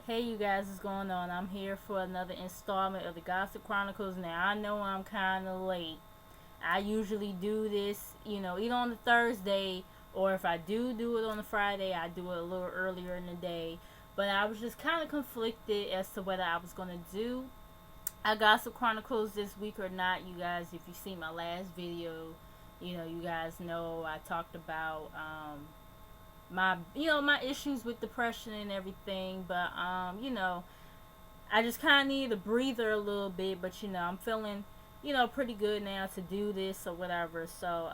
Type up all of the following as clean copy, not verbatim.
Hey you guys, what's going on? I'm here for another installment of the Gossip Chronicles. Now I know I'm kind of late. I usually do this, either on the Thursday, or if I do it on the Friday, I do it a little earlier in the day. But I was just kind of conflicted as to whether I was going to do a Gossip Chronicles this week or not. You guys, if you see my last video, you guys know I talked about my issues with depression and everything, but I just kind of need a breather a little bit, but I'm feeling pretty good now to do this or whatever. So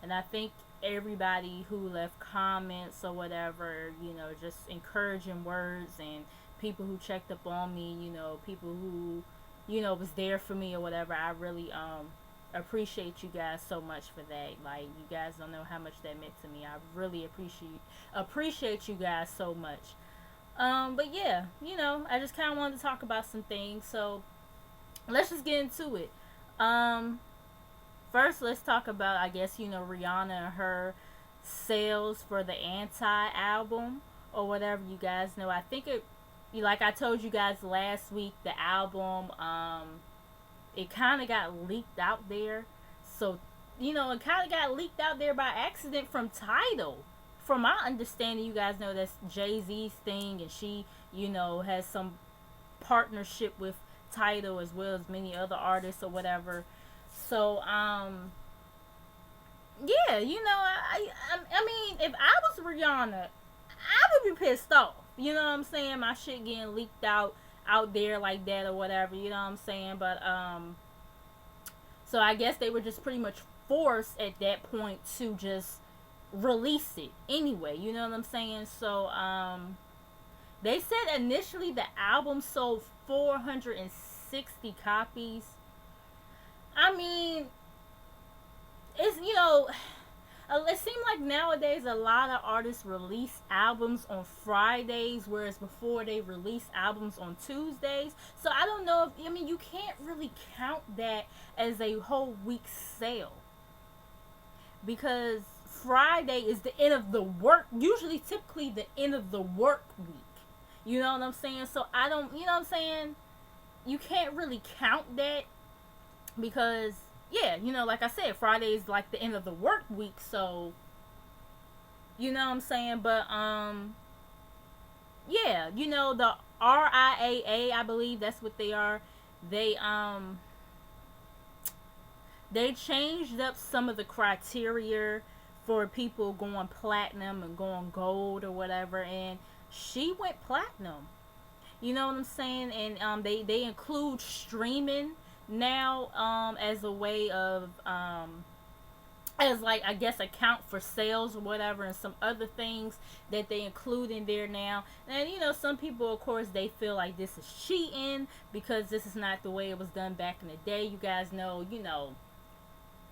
and I think everybody who left comments or whatever, just encouraging words, and people who checked up on me, people who was there for me or whatever, I really appreciate you guys so much for that. Like, you guys don't know how much that meant to me. I really appreciate you guys so much. But yeah, I just kind of wanted to talk about some things. So let's just get into it. Um, First, let's talk about, I guess, Rihanna and her sales for the Anti album or whatever. You guys know. I think like I told you guys last week, the album, it kind of got leaked out there. So, it kind of got leaked out there by accident from Tidal. From my understanding, you guys know that's Jay Z's thing, and she, has some partnership with Tidal as well as many other artists or whatever. So, yeah, I mean, if I was Rihanna, I would be pissed off. You know what I'm saying? My shit getting leaked out there like that or whatever. You know what I'm saying? But so I guess they were just pretty much forced at that point to just release it anyway. You know what I'm saying? So they said initially the album sold 460 copies. I mean, it's it seems like nowadays a lot of artists release albums on Fridays, whereas before they release albums on Tuesdays. So I don't know if, you can't really count that as a whole week's sale, because Friday is the end of the work, usually typically the end of the work week. You know what I'm saying? So I don't, you know what I'm saying? You can't really count that because, yeah, like I said, Friday is like the end of the work week. So, you know what I'm saying? But, yeah, the RIAA, I believe that's what they are. They, they changed up some of the criteria for people going platinum and going gold or whatever, and she went platinum. You know what I'm saying? And they include streaming now, as a way of, as, like, I guess, account for sales or whatever, and some other things that they include in there now. And some people, of course, they feel like this is cheating because this is not the way it was done back in the day. You guys know,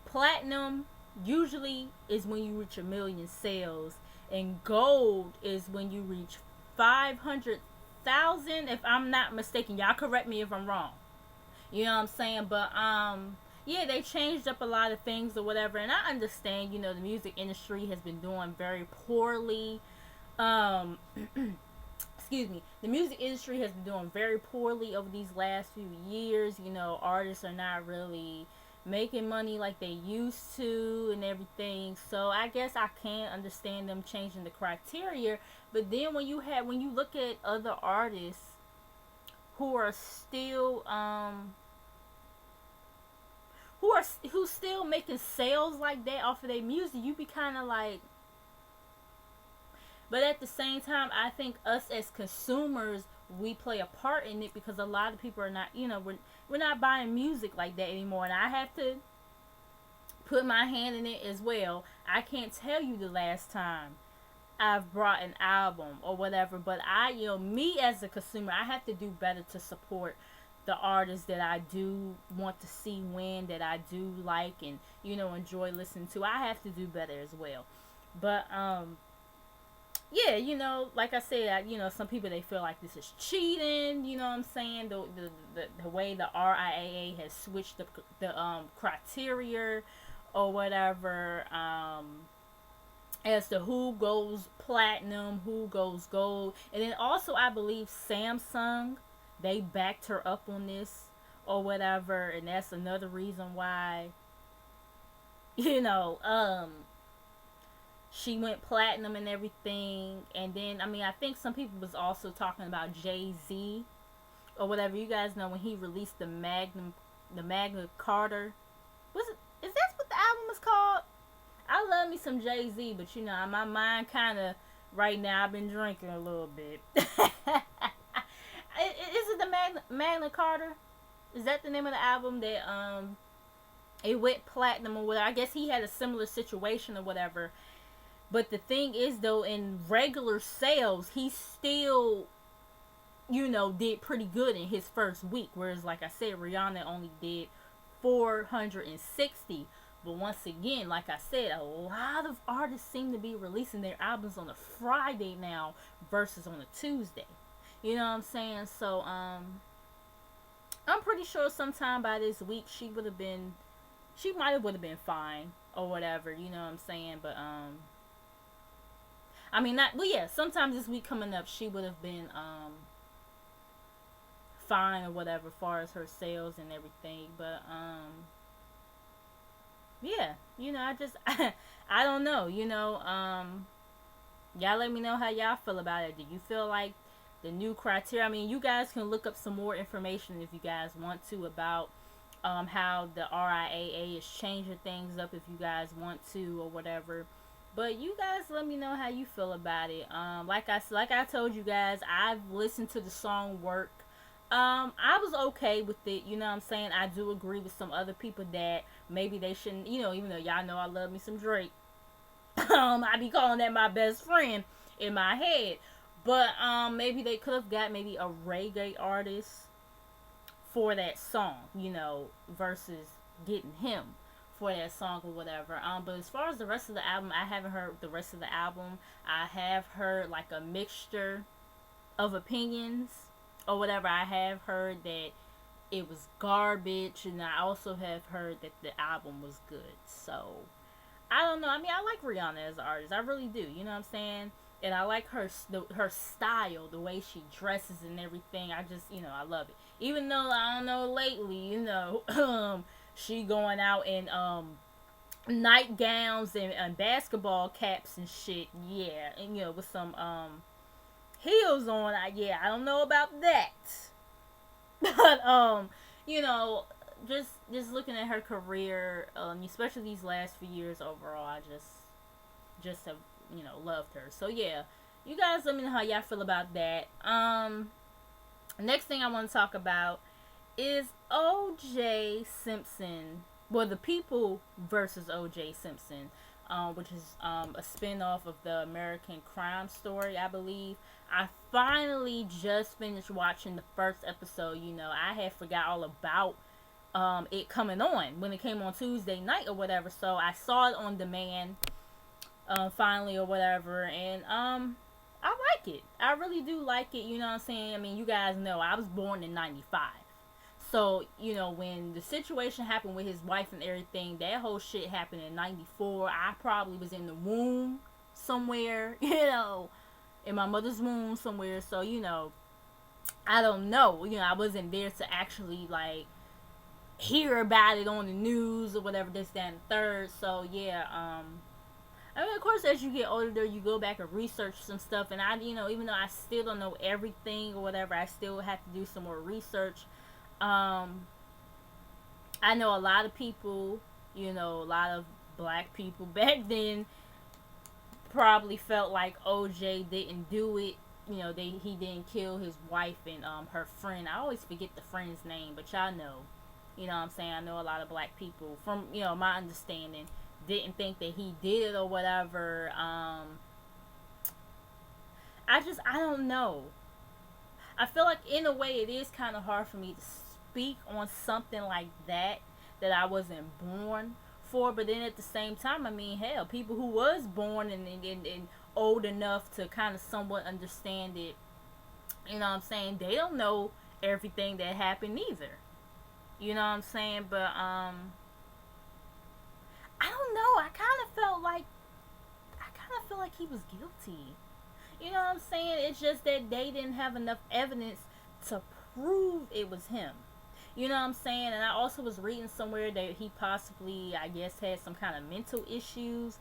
platinum usually is when you reach a million sales, and gold is when you reach 500,000, if I'm not mistaken. Y'all correct me if I'm wrong. You know what I'm saying? But yeah, they changed up a lot of things or whatever, and I understand. The music industry has been doing very poorly. Excuse me. The music industry has been doing very poorly over these last few years. Artists are not really making money like they used to and everything. So I guess I can understand them changing the criteria. But then when you look at other artists who are still who's still making sales like that off of their music, you be kind of like. But at the same time, I think us as consumers, we play a part in it, because a lot of people are not, we're not buying music like that anymore. And I have to put my hand in it as well. I can't tell you the last time I've brought an album or whatever, but me as a consumer, I have to do better to support the artists that I do want to see win, that I do like and, enjoy listening to. I have to do better as well. But, yeah, like I said, some people, they feel like this is cheating. You know what I'm saying? The way the RIAA has switched the criteria or whatever. as to who goes platinum, who goes gold. And then also I believe Samsung, they backed her up on this or whatever, and that's another reason why, you know, she went platinum and everything. And then I mean I think some people was also talking about Jay-Z or whatever. You guys know when he released the Magna Carta. Was it, is that what the album is called? I love me some Jay-Z, but you know, my mind kind of right now. I've been drinking a little bit. Is it the Magna Carta? Is that the name of the album that it went platinum or whatever? I guess he had a similar situation or whatever. But the thing is, though, in regular sales, he still, you know, did pretty good in his first week. Whereas, like I said, Rihanna only did 460. But once again, like I said, a lot of artists seem to be releasing their albums on a Friday now versus on a Tuesday. You know what I'm saying? So, I'm pretty sure sometime by this week she might have would have been fine or whatever. You know what I'm saying? But I mean, not. Well, yeah. Sometimes this week coming up, she would have been fine or whatever, as far as her sales and everything. But yeah. You know, I just I don't know. You know, y'all let me know how y'all feel about it. Do you feel like the new criteria? I mean, you guys can look up some more information if you guys want to about how the RIAA is changing things up if you guys want to or whatever. But you guys let me know how you feel about it. Like I told you guys, I've listened to the song Work. I was okay with it, you know what I'm saying? I do agree with some other people that maybe they shouldn't, you know, even though y'all know I love me some Drake. I be calling that my best friend in my head. But maybe they could have got maybe a reggae artist for that song, you know, versus getting him for that song or whatever. But as far as the rest of the album, I haven't heard the rest of the album. I have heard like a mixture of opinions or whatever. I have heard that it was garbage, and I also have heard that the album was good. So I don't know. I mean, I like Rihanna as an artist. I really do. You know what I'm saying? And I like her style, the way she dresses and everything. I just, you know, I love it. Even though I don't know lately, you know, she going out in nightgowns and basketball caps and shit. Yeah, and you know, with some heels on. Yeah, I don't know about that. But you know, just looking at her career, especially these last few years overall, I just have, you know, loved her. So yeah, you guys let me know how y'all feel about that. Next thing I want to talk about is O.J. Simpson. Well, the People versus O.J. Simpson, which is a spinoff of the American Crime Story, I believe. I finally just finished watching the first episode. You know, I had forgot all about it coming on when it came on Tuesday night or whatever. So I saw it on demand finally or whatever, and I like it. I really do like it. You know what I'm saying? I mean, you guys know I was born in '95. So, you know, when the situation happened with his wife and everything, that whole shit happened in '94. I probably was in the womb somewhere, you know, in my mother's womb somewhere. So, you know, I don't know. You know, I wasn't there to actually, like, hear about it on the news or whatever, this, that, and the third. So, yeah, I mean, of course, as you get older, you go back and research some stuff. And I, you know, even though I still don't know everything or whatever, I still have to do some more research. I know a lot of people, you know, a lot of black people back then probably felt like OJ didn't do it. You know, he didn't kill his wife and her friend. I always forget the friend's name, but y'all know. You know what I'm saying? I know a lot of black people, from, you know, my understanding, didn't think that he did it or whatever. I don't know. I feel like in a way it is kind of hard for me to speak on something like that I wasn't born for. But then at the same time, I mean, hell, people who was born and old enough to kind of somewhat understand it, you know what I'm saying, they don't know everything that happened either. You know what I'm saying? But I don't know. I kind of feel like he was guilty. You know what I'm saying? It's just that they didn't have enough evidence to prove it was him. You know what I'm saying? And I also was reading somewhere that he possibly, I guess, had some kind of mental issues.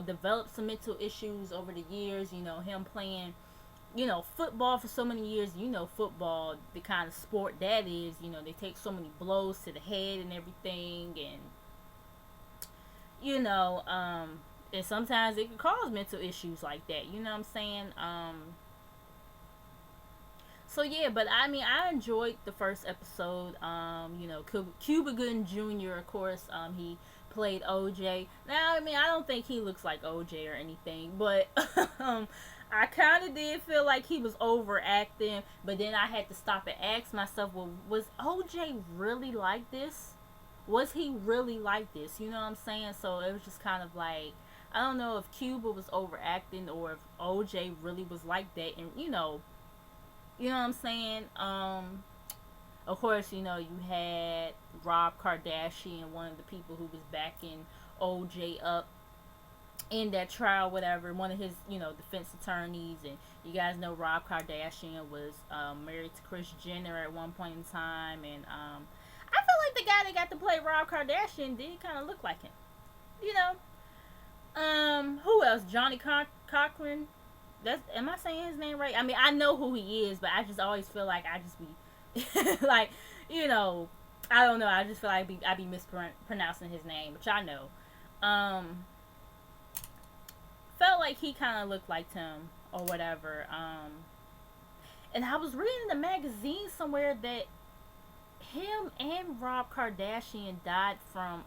Developed some mental issues over the years. Him playing, football for so many years. Football, the kind of sport that is. They take so many blows to the head and everything, and you know, um, and sometimes it can cause mental issues like that. You know what I'm saying? So yeah, but I mean, I enjoyed the first episode. Cuba Gooding Jr. Of course, he played OJ. Now, I mean, I don't think he looks like OJ or anything, but I kind of did feel like he was overacting. But then I had to stop and ask myself, well, was OJ really like this? Was he really like this? You know what I'm saying? So it was just kind of like, I don't know if Cuba was overacting or if OJ really was like that, and you know what I'm saying? Of course, you had Rob Kardashian, one of the people who was backing OJ up in that trial, whatever, one of his, defense attorneys. And you guys know Rob Kardashian was married to Kris Jenner at one point in time. And I feel like the guy that got to play Rob Kardashian did kind of look like him. You know? Who else? Johnny Cochran. Am I saying his name right? I mean, I know who he is, but I just always feel like I just be like, I don't know. I just feel like I be mispronouncing his name, which I know. Felt like he kind of looked like him or whatever. And I was reading in the magazine somewhere that him and Rob Kardashian died from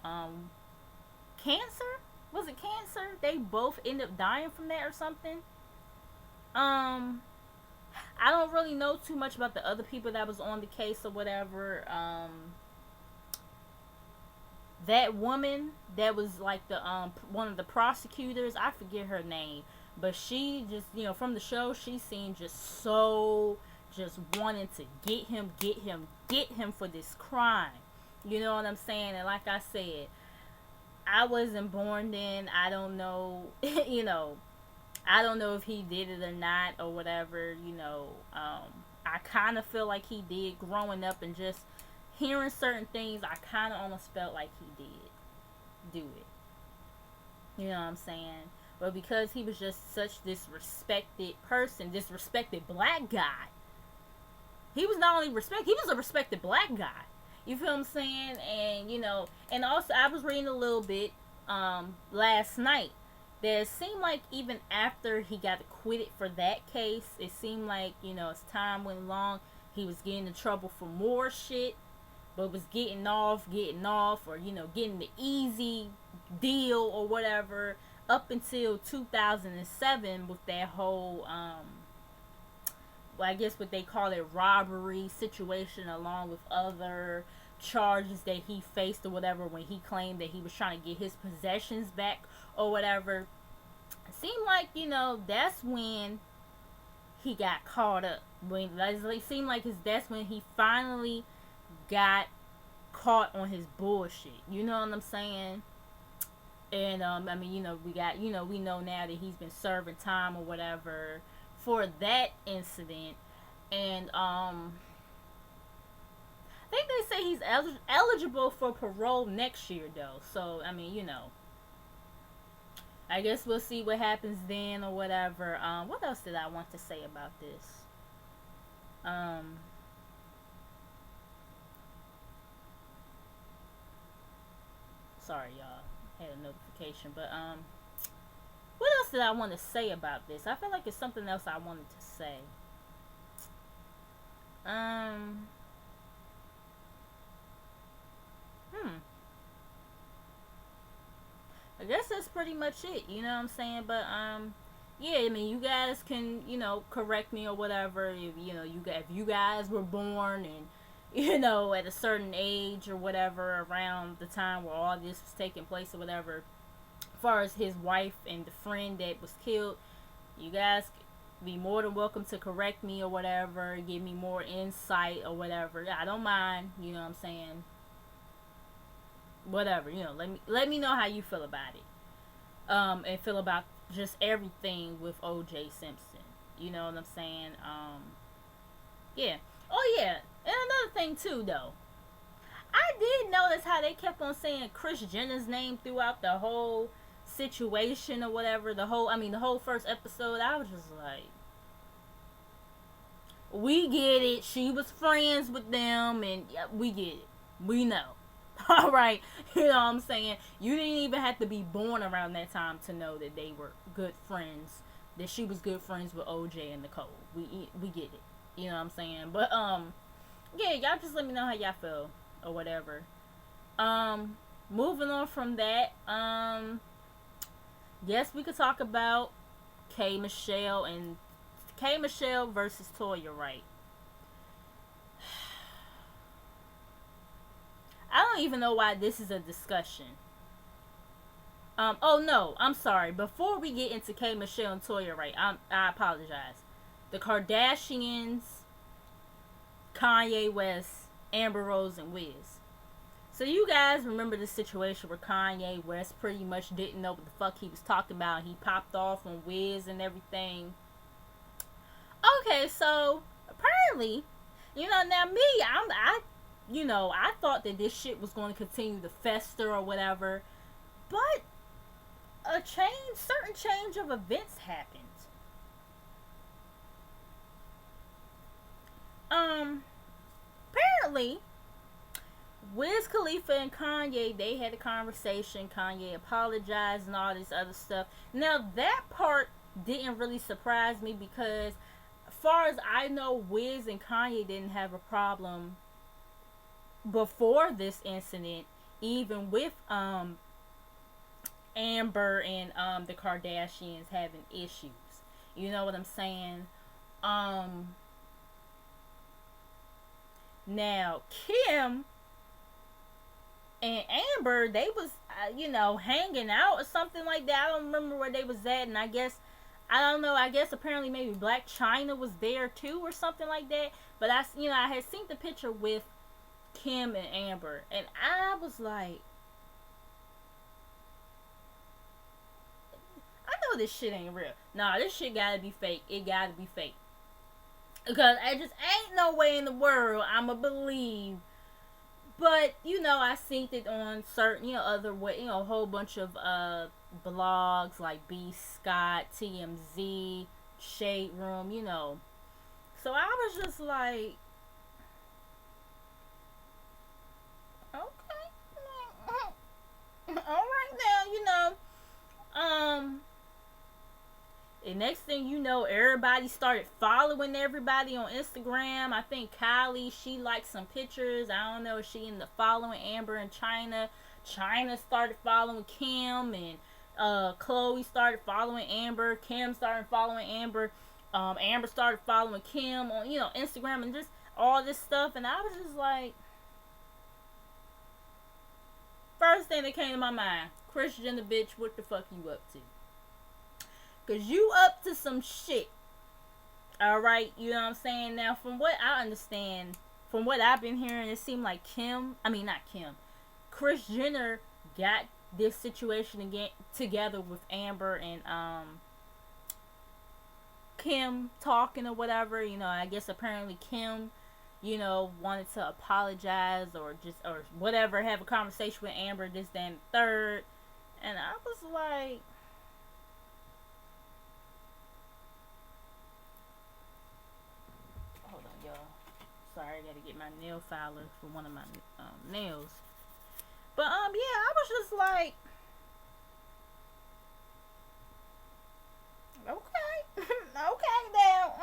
cancer. Was it cancer? They both ended up dying from that or something. I don't really know too much about the other people that was on the case or whatever. That woman that was like the one of the prosecutors, I forget her name, but she just, from the show, she seemed just so just wanting to get him for this crime. You know what I'm saying? And like I said, I wasn't born then. I don't know, I don't know if he did it or not or whatever, I kind of feel like he did growing up, and just hearing certain things, I kind of almost felt like he did do it. You know what I'm saying? But because he was just such this respected person, this respected black guy, he was not only respected, he was a respected black guy. You feel what I'm saying? And, and also I was reading a little bit last night that it seemed like even after he got acquitted for that case, it seemed like, as time went along, he was getting in trouble for more shit, but was getting off, or, getting the easy deal or whatever, up until 2007 with that whole, I guess what they call it, robbery situation, along with other charges that he faced or whatever, when he claimed that he was trying to get his possessions back or whatever. It seemed like, that's when he got caught up. It seemed like that's when he finally got caught on his bullshit. You know what I'm saying? And I mean, we know now that he's been serving time or whatever for that incident. And I think they say he's eligible for parole next year though. So I mean, I guess we'll see what happens then or whatever. What else did I want to say about this? Sorry, y'all. Had a notification, but what else did I want to say about this? I feel like it's something else I wanted to say. I guess that's pretty much it. You know what I'm saying? But yeah. I mean, you guys can correct me or whatever. If if you guys were born and at a certain age or whatever, around the time where all this was taking place or whatever, as far as his wife and the friend that was killed, you guys be more than welcome to correct me or whatever, give me more insight or whatever. I don't mind. You know what I'm saying? Whatever, let me know how you feel about it. and feel about just everything with OJ Simpson. You know what I'm saying? Yeah. Oh yeah. And another thing too, though, I did notice how they kept on saying Kris Jenner's name throughout the whole situation or whatever. The whole first episode. I was just like, we get it. She was friends with them, and yeah, we get it. We know. All right, you know what I'm saying? You didn't even have to be born around that time to know that they were good friends. That she was good friends with OJ and Nicole. We get it. You know what I'm saying? But yeah, y'all just let me know how y'all feel or whatever. Um, moving on from that, yes, we could talk about K.Michelle versus Toya, right? I don't even know why this is a discussion. Oh no, I'm sorry. Before we get into K.Michelle and Toya, right? I apologize. The Kardashians, Kanye West, Amber Rose, and Wiz. So you guys remember the situation where Kanye West pretty much didn't know what the fuck he was talking about. He popped off on Wiz and everything. Okay, so apparently, now me, I thought that this shit was going to continue to fester or whatever, but certain change of events happened. Um, Apparently, Wiz Khalifa and Kanye, they had a conversation. Kanye apologized and all this other stuff. Now that part didn't really surprise me because, as far as I know, Wiz and Kanye didn't have a problem before this incident, even with Amber and the Kardashians having issues. You know what I'm saying? Um, Now Kim and Amber, they was hanging out or something like that. I don't remember where they was at, and I don't know. I guess apparently maybe Black China was there too or something like that. But I had seen the picture with Kim and Amber, and I was like, I know this shit ain't real. Nah, this shit gotta be fake. It gotta be fake. Because I just ain't no way in the world I'ma believe. But I seen it on certain other way, a whole bunch of blogs like B Scott, TMZ, Shade Room, So I was just like, okay, all right now, the next thing you know, everybody started following everybody on Instagram. I think Kylie, she liked some pictures. I don't know if she ended up following Amber and China. China started following Kim, and Chloe started following Amber. Kim started following Amber. Amber started following Kim on Instagram and just all this stuff. And I was just like, first thing that came to my mind, Kris Jenner, bitch, what the fuck you up to? Cause you up to some shit. Alright, you know what I'm saying? Now from what I understand, from what I've been hearing, it seemed like Kris Jenner got this situation again together with Amber and Kim talking or whatever. I guess apparently Kim, wanted to apologize or whatever, have a conversation with Amber, this, that, and third. And I was like, hold on, y'all. Sorry, I gotta get my nail filer for one of my nails. But yeah, I was just like, okay, okay, now,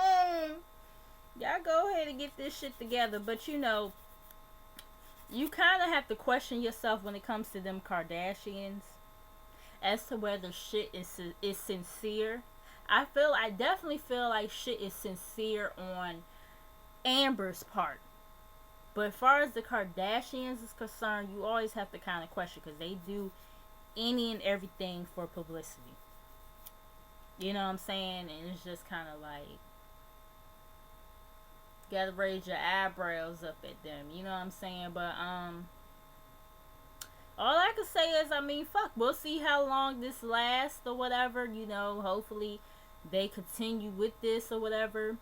y'all go ahead and get this shit together. But you kind of have to question yourself when it comes to them Kardashians as to whether shit is sincere. I definitely feel like shit is sincere on Amber's part. But as far as the Kardashians is concerned, you always have to kind of question because they do any and everything for publicity. You know what I'm saying? And it's just kind of like, gotta raise your eyebrows up at them. You know what I'm saying? But All I can say is, I mean, fuck, we'll see how long this lasts or whatever. Hopefully they continue with this or whatever.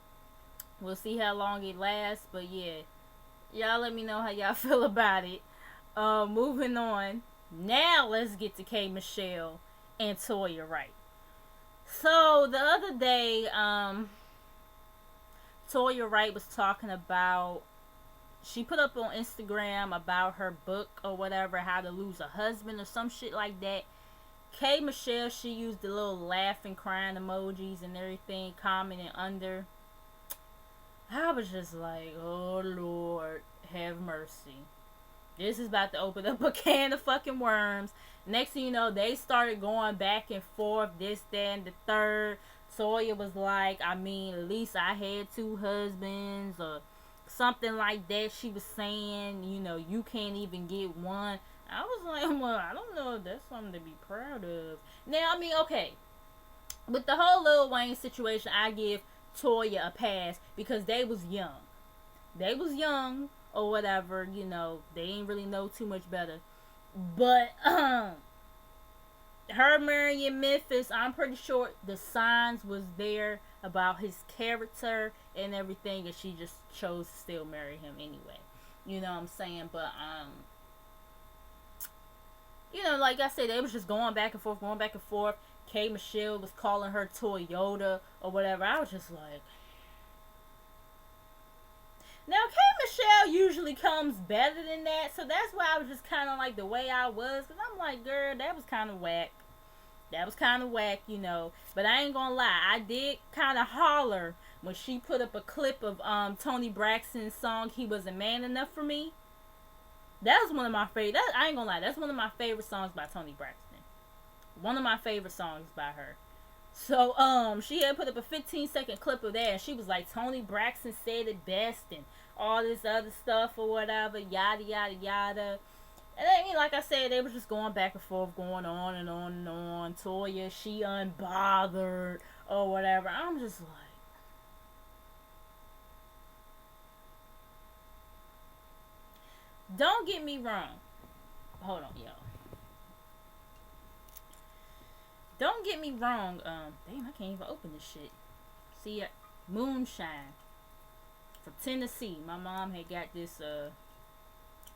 We'll see how long it lasts. But yeah, y'all let me know how y'all feel about it. Moving on. Now let's get to K.Michelle and Toya Wright. So the other day, Toya Wright was talking about, she put up on Instagram about her book or whatever, how to lose a husband or some shit like that. K.Michelle, she used the little laughing, crying emojis and everything, commenting under. I was just like, oh Lord, have mercy. This is about to open up a can of fucking worms. Next thing you know, they started going back and forth, this, that, and the third. Toya was like, I mean, at least I had 2 husbands, or something like that. She was saying, you can't even get one. I was like, well, I don't know if that's something to be proud of. Now, I mean, okay, with the whole Lil Wayne situation, I give Toya a pass because they was young. They was young or whatever, they ain't really know too much better. But her marrying Memphis, I'm pretty sure the signs was there about his character and everything, and she just chose to still marry him anyway. You know what I'm saying? But like I said, they was just going back and forth, going back and forth. K.Michelle was calling her Toyota or whatever. I was just like, now K.Michelle usually comes better than that, so that's why I was just kind of like the way I was, because I'm like, girl, that was kind of whack. That was kind of whack, But I ain't gonna lie, I did kind of holler when she put up a clip of Toni Braxton's song, He Wasn't Man Enough for Me. That was one of my favorite. I ain't gonna lie, that's one of my favorite songs by Toni Braxton. One of my favorite songs by her. So, she had put up a 15-second clip of that, and she was like, Toni Braxton said it best, and all this other stuff or whatever, yada, yada, yada. And then, like I said, they was just going back and forth, going on and on and on. Toya, she unbothered, or whatever. I'm just like, don't get me wrong. Hold on, y'all. Don't get me wrong. Damn, I can't even open this shit. See, moonshine from Tennessee. My mom had got this a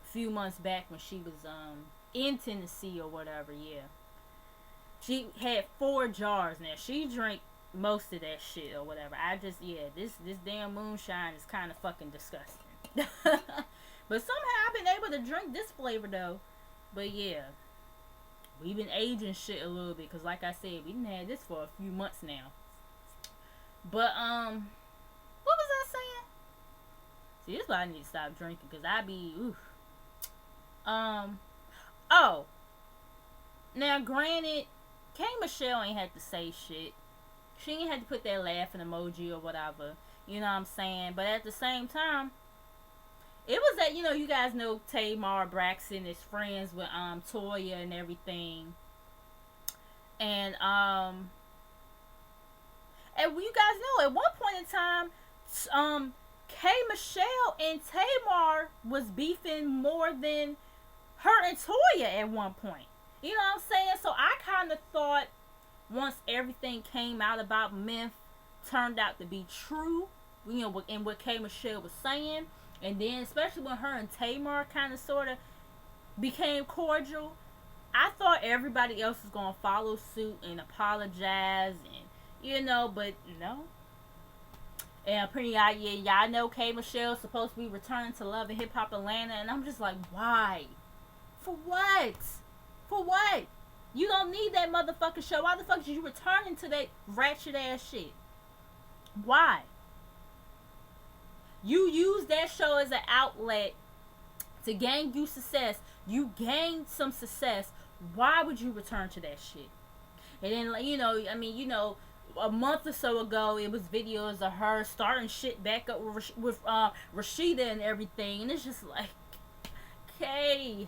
few months back when she was in Tennessee or whatever. Yeah, she had 4 jars. Now she drank most of that shit or whatever. This damn moonshine is kind of fucking disgusting. But somehow I've been able to drink this flavor though. But yeah, we've been aging shit a little bit, because like I said, we done had this for a few months now. But what was I saying? See, this is why I need to stop drinking, because I be oh, now granted, K.Michelle ain't had to say shit. She ain't had to put that laughing emoji or whatever. You know what I'm saying? But at the same time, it was that, you guys know Tamar Braxton is friends with Toya and everything. And you guys know at one point in time, K.Michelle and Tamar was beefing more than her and Toya at one point. You know what I'm saying? So I kind of thought once everything came out about Memph turned out to be true, and what K.Michelle was saying, and then especially when her and Tamar kind of sort of became cordial, I thought everybody else was going to follow suit and apologize, and but no. And y'all know K.Michelle's supposed to be returning to Love and Hip Hop Atlanta, and I'm just like, why? For what? For what? You don't need that motherfucking show. Why the fuck did you returning to that ratchet ass shit? Why? You use that show as an outlet to gain you success. You gained some success. Why would you return to that shit? And then, a month or so ago, it was videos of her starting shit back up with Rashida and everything. And it's just like, K.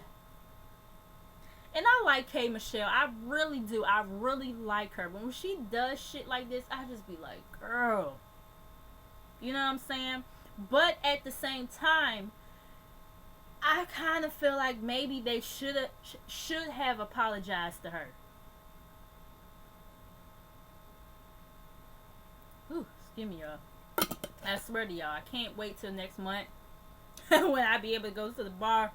And I like K.Michelle. I really do. I really like her. But when she does shit like this, I just be like, girl. You know what I'm saying? But at the same time, I kind of feel like maybe they should have apologized to her. Ooh, excuse me, y'all. I swear to y'all, I can't wait till next month when I be able to go to the bar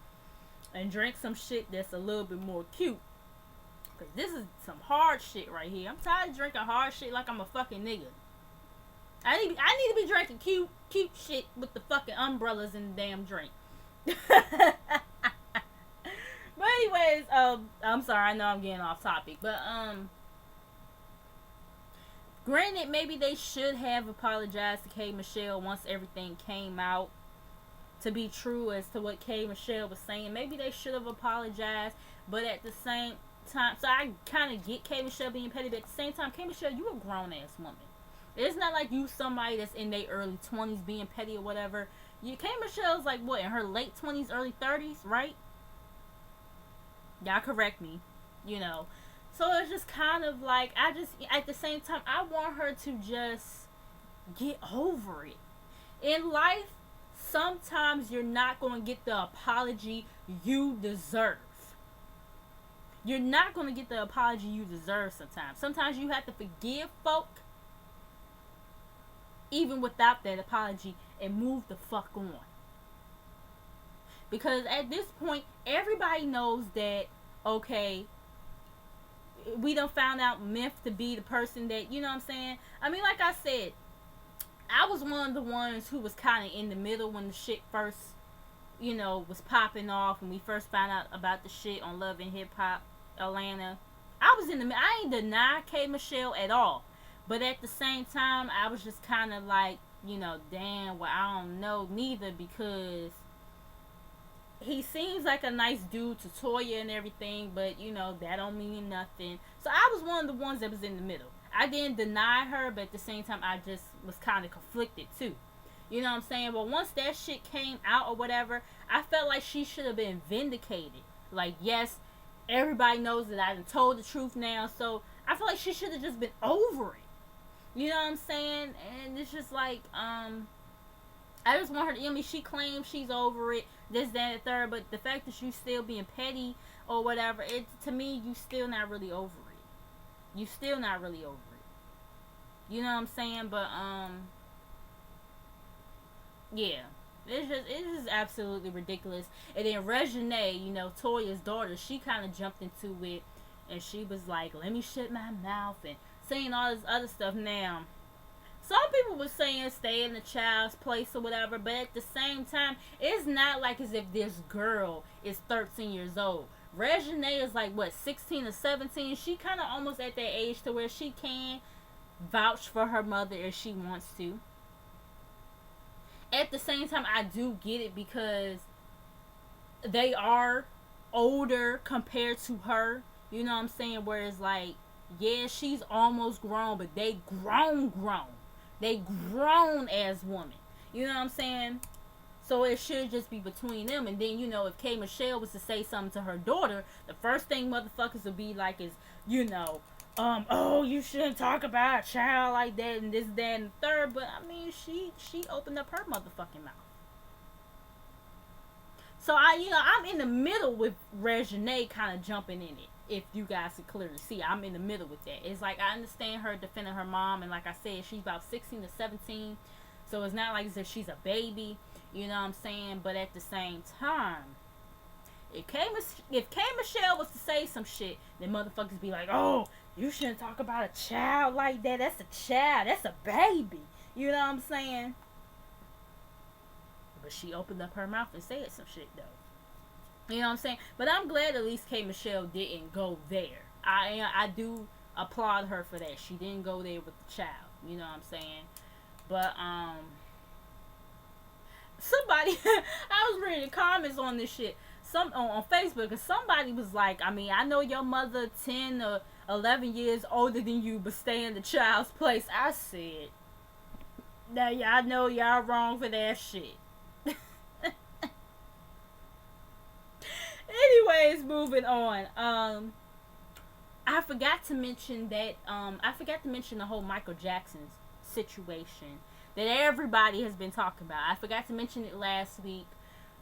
and drink some shit that's a little bit more cute. Cause this is some hard shit right here. I'm tired of drinking hard shit like I'm a fucking nigga. I need to be drinking cute shit with the fucking umbrellas in the damn drink. But anyways, I'm sorry, I know I'm getting off topic, but granted, maybe they should have apologized to K.Michelle once everything came out to be true as to what K.Michelle was saying. Maybe they should have apologized, but at the same time, so I kind of get K.Michelle being petty, but at the same time, K.Michelle, you a grown ass woman. It's not like you somebody that's in their early 20s being petty or whatever. K.Michelle's like what, in her late 20s, early 30s, right? Y'all correct me, you know. So it's just kind of like, at the same time, I want her to just get over it. In life, sometimes you're not going to get the apology you deserve. You're not going to get the apology you deserve sometimes. Sometimes you have to forgive folk, even without that apology, and move the fuck on. Because at this point, everybody knows that, okay, we done found out Myth to be the person that, you know what I'm saying? I mean, like I said, I was one of the ones who was kind of in the middle when the shit first, you know, was popping off. When we first found out about the shit on Love and Hip Hop Atlanta. I was in the middle. I ain't deny K.Michelle at all. But at the same time, I was just kind of like, you know, damn, well, I don't know neither, because he seems like a nice dude to Toya and everything, but, you know, that don't mean nothing. So I was one of the ones that was in the middle. I didn't deny her, but at the same time, I just was kind of conflicted, too. You know what I'm saying? But once that shit came out or whatever, I felt like she should have been vindicated. Like, yes, everybody knows that I done told the truth now, so I feel like she should have just been over it. You know what I'm saying? And it's just like, I just want her to, I mean, she claims she's over it, this, that, and the third, but the fact that you still being petty or whatever, to me, you still not really over it. You still not really over it. You know what I'm saying? But, yeah. It's just absolutely ridiculous. And then Regine, you know, Toya's daughter, she kind of jumped into it, and she was like, let me shut my mouth, and saying all this other stuff. Now, some people were saying stay in the child's place or whatever, but at the same time, it's not like as if this girl is 13 years old. Regine is like, what, 16 or 17? She kind of almost at that age to where she can vouch for her mother if she wants to. At the same time, I do get it, because they are older compared to her. You know what I'm saying? Whereas, like, yeah, she's almost grown, but they grown. They grown as women. You know what I'm saying? So it should just be between them. And then, you know, if K.Michelle was to say something to her daughter, the first thing motherfuckers would be like is, you know, oh, you shouldn't talk about a child like that and this, that, and the third. But, I mean, she opened up her motherfucking mouth. So, I'm in the middle with Regine kind of jumping in it. If you guys can clearly see, I'm in the middle with that. It's like, I understand her defending her mom, and like I said, she's about 16 to 17, so it's not like as if she's a baby, you know what I'm saying? But at the same time, if K.Michelle was to say some shit, then motherfuckers be like, oh, you shouldn't talk about a child like that. That's a child. That's a baby. You know what I'm saying? But she opened up her mouth and said some shit, though. You know what I'm saying? But I'm glad at least K.Michelle didn't go there. I do applaud her for that. She didn't go there with the child. You know what I'm saying? But, somebody, I was reading the comments on this shit on Facebook, and somebody was like, I mean, I know your mother 10 or 11 years older than you, but stay in the child's place. I said, now y'all know y'all wrong for that shit. Anyways, moving on. I forgot to mention that. I forgot to mention the whole Michael Jackson's situation that everybody has been talking about. I forgot to mention it last week.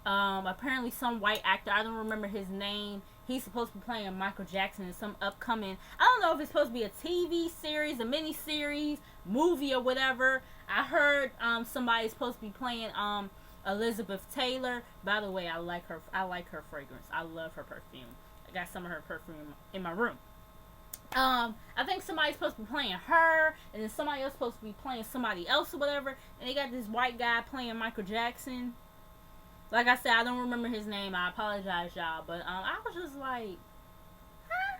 Apparently some white actor, I don't remember his name. He's supposed to be playing Michael Jackson in some upcoming, I don't know if it's supposed to be a TV series, a mini series, movie or whatever. I heard somebody's supposed to be playing Elizabeth Taylor. By the way, I like her fragrance. I love her perfume. I got some of her perfume in my room. I think somebody's supposed to be playing her, and then somebody else supposed to be playing somebody else or whatever. And they got this white guy playing Michael Jackson. Like I said, I don't remember his name. I apologize, y'all. But I was just like, huh?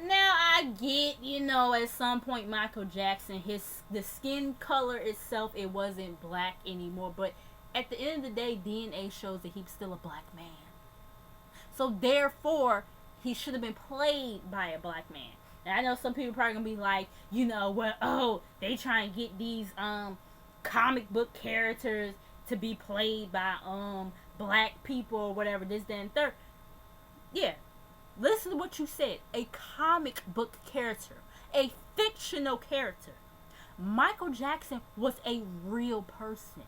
Now I get, at some point Michael Jackson, the skin color itself, it wasn't black anymore. But at the end of the day, DNA shows that he's still a black man. So therefore, he should have been played by a black man. And I know some people probably gonna be like, they try and get these comic book characters to be played by black people or whatever, this, that, and third. Yeah. Listen to what you said. A comic book character. A fictional character. Michael Jackson was a real person.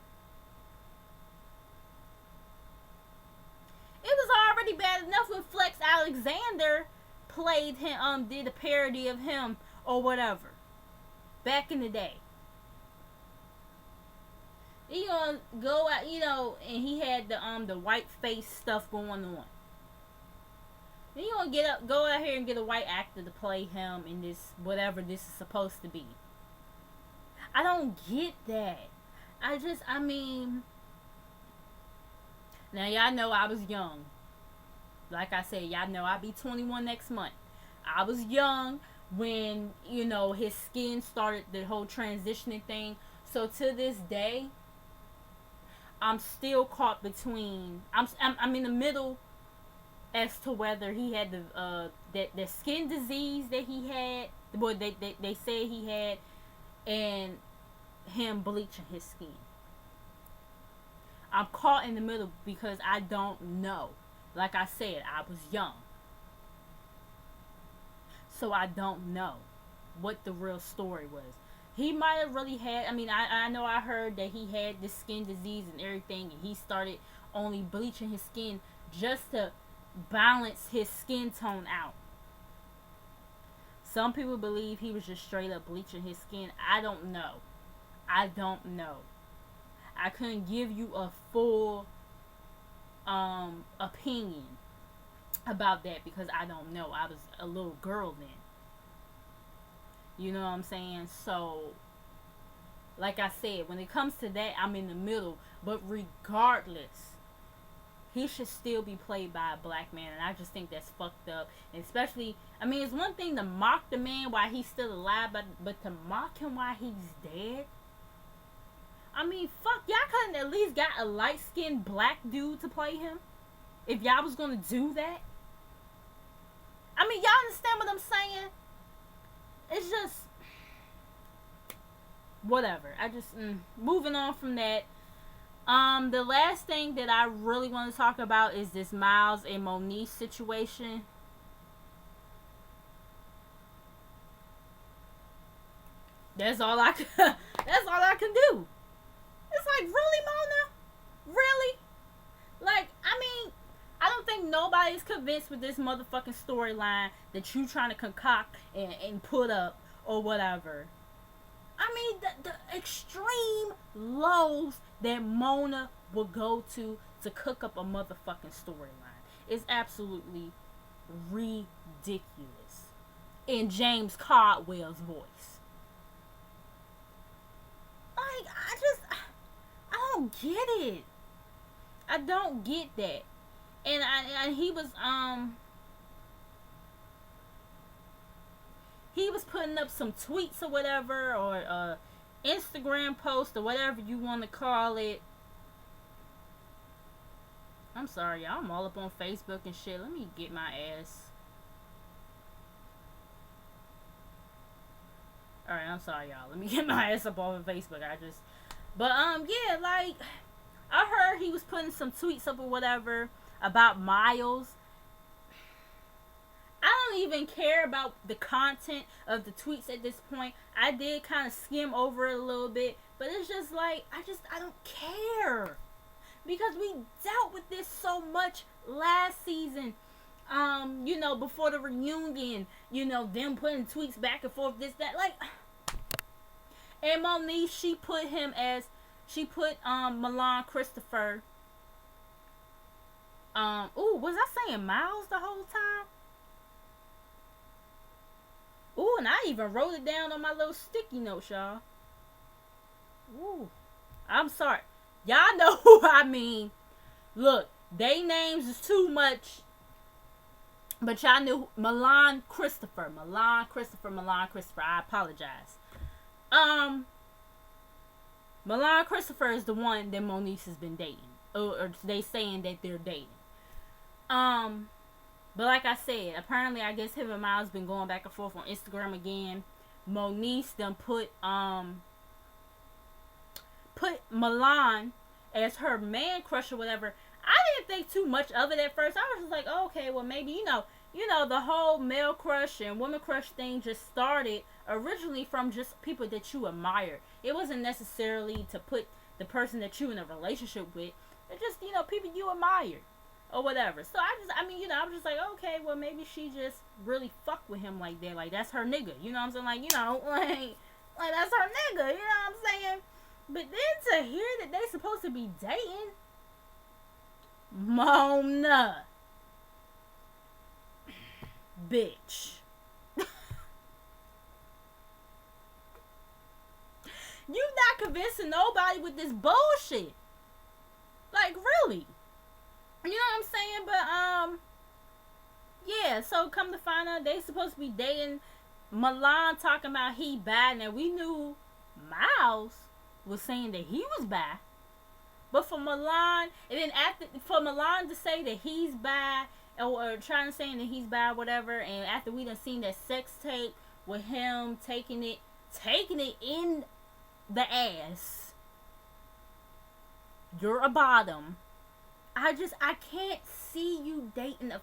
It was already bad enough when Flex Alexander played him, did a parody of him or whatever. Back in the day. He gonna go out, and he had the white face stuff going on. Then you gonna go out here and get a white actor to play him in this, whatever this is supposed to be. I don't get that. Now y'all know I was young. Like I said, y'all know I'll be 21 next month. I was young when, his skin started the whole transitioning thing. So to this day, I'm still caught between. I'm in the middle as to whether he had the skin disease that he had, they said he had, and him bleaching his skin. I'm caught in the middle because I don't know. Like I said, I was young, so I don't know what the real story was. He might have really had, I know I heard that he had this skin disease and everything, and he started only bleaching his skin just to balance his skin tone out. Some people believe he was just straight up bleaching his skin. I don't know. I couldn't give you a full opinion about that because I don't know. I was a little girl then. You know what I'm saying? So, like I said, when it comes to that, I'm in the middle. But regardless, he should still be played by a black man. And I just think that's fucked up. And especially, it's one thing to mock the man while he's still alive, but to mock him while he's dead? Fuck, y'all couldn't at least got a light-skinned black dude to play him? If y'all was gonna do that? Y'all understand what I'm saying? It's just whatever. Moving on from that. The last thing that I really want to talk about is this Miles and Moniece situation. That's all I can do. It's like, really, Mona? Really? Like, I don't think nobody's convinced with this motherfucking storyline that you trying to concoct and put up or whatever. The extreme lows that Mona will go to cook up a motherfucking storyline is absolutely ridiculous. In James Caldwell's voice. Like, I don't get it. I don't get that. And he was putting up some tweets or whatever, or Instagram post or whatever you want to call it. I'm sorry, y'all. I'm all up on Facebook and shit. Let me get my ass. Alright, I'm sorry, y'all. Let me get my ass up off of Facebook. But yeah, like, I heard he was putting some tweets up or whatever about Miles. I don't even care about the content of the tweets at this point. I did kind of skim over it a little bit, but it's just like, I don't care. because we dealt with this so much last season. Before the reunion, them putting tweets back and forth, this, that, like, and Moniece, she put Milan Christopher. Was I saying Miles the whole time? Ooh, and I even wrote it down on my little sticky notes, y'all. Ooh, I'm sorry. Y'all know who I mean. Look, they names is too much. But y'all knew Milan Christopher. I apologize. Milan Christopher is the one that Moniece has been dating. Or they saying that they're dating. But like I said, apparently I guess him and Miles been going back and forth on Instagram again. Moniece done put Milan as her man crush or whatever. I didn't think too much of it at first. I was just like, oh, okay, well maybe the whole male crush and woman crush thing just started originally from just people that you admire. It wasn't necessarily to put the person that you in a relationship with. It's just people you admire or whatever. So I was just like, okay, well maybe she just really fucked with him like that. Like that's her nigga. You know what I'm saying? Like like that's her nigga. You know what I'm saying? But then to hear that they supposed to be dating, Mona, bitch. You not convincing nobody with this bullshit. Like really. You know what I'm saying? But yeah, so come to find out they supposed to be dating. Milan talking about he bad. Now we knew Miles was saying that he was bad. But for Milan, and then for Milan to say that he's bad, or trying to say that he's bad, whatever, and after we done seen that sex tape with him taking it in the ass, you're a bottom. I can't see you dating a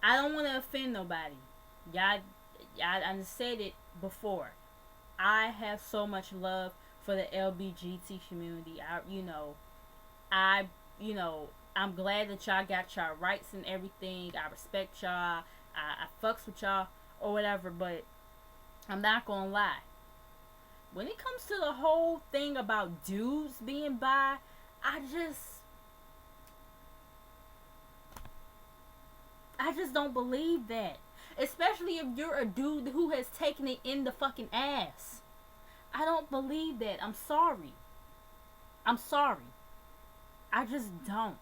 I don't want to offend nobody. Y'all, I said it before. I have so much love for the LGBT community. I'm glad that y'all got y'all rights and everything. I respect y'all. I fucks with y'all or whatever, but I'm not gonna lie. When it comes to the whole thing about dudes being bi, I just don't believe that. Especially if you're a dude who has taken it in the fucking ass. I don't believe that. I'm sorry. I just don't.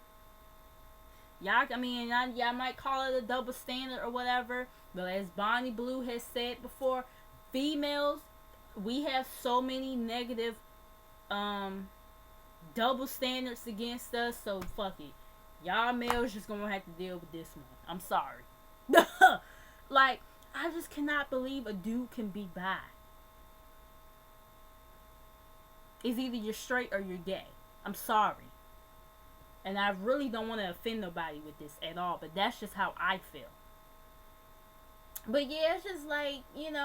Y'all might call it a double standard or whatever, but as Bonnie Blue has said before, females, we have so many negative double standards against us, so fuck it. Y'all males just gonna have to deal with this one. I'm sorry. Like, I just cannot believe a dude can be bi. It's either you're straight or you're gay. I'm sorry. And I really don't want to offend nobody with this at all, but that's just how I feel. But yeah, it's just like, and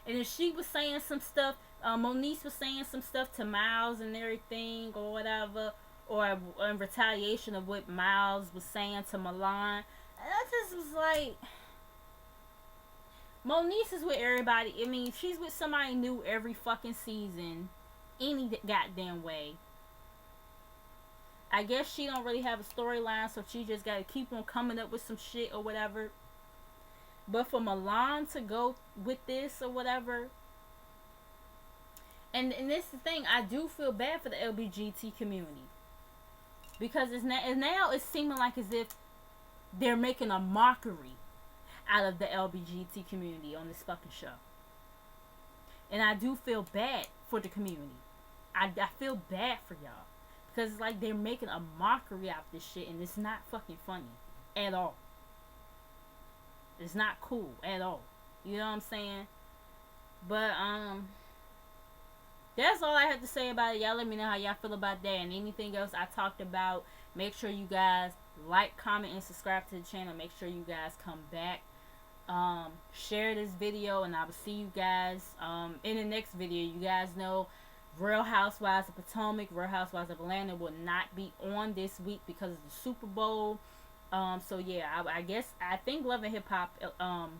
if she was saying some stuff, Moniece was saying some stuff to Miles and everything or whatever, or in retaliation of what Miles was saying to Milan. And I just was like, Moniece is with everybody. I mean, she's with somebody new every fucking season, any goddamn way. I guess she don't really have a storyline, so she just gotta keep on coming up with some shit or whatever. But for Milan to go with this or whatever, and this is the thing, I do feel bad for the LGBT community, because now it's seeming like as if they're making a mockery out of the LGBT community on this fucking show. And I do feel bad for the community. I feel bad for y'all. Because it's like they're making a mockery out of this shit, and it's not fucking funny at all. It's not cool at all. You know what I'm saying? But, that's all I have to say about it. Y'all let me know how y'all feel about that, and anything else I talked about. Make sure you guys like, comment, and subscribe to the channel. Make sure you guys come back. Share share this video, and I will see you guys in the next video. You guys know Real Housewives of Potomac, Real Housewives of Atlanta will not be on this week because of the Super Bowl. So yeah, I think Love and Hip Hop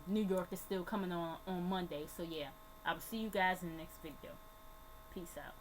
New York is still coming on Monday. So yeah, I will see you guys in the next video. Peace out.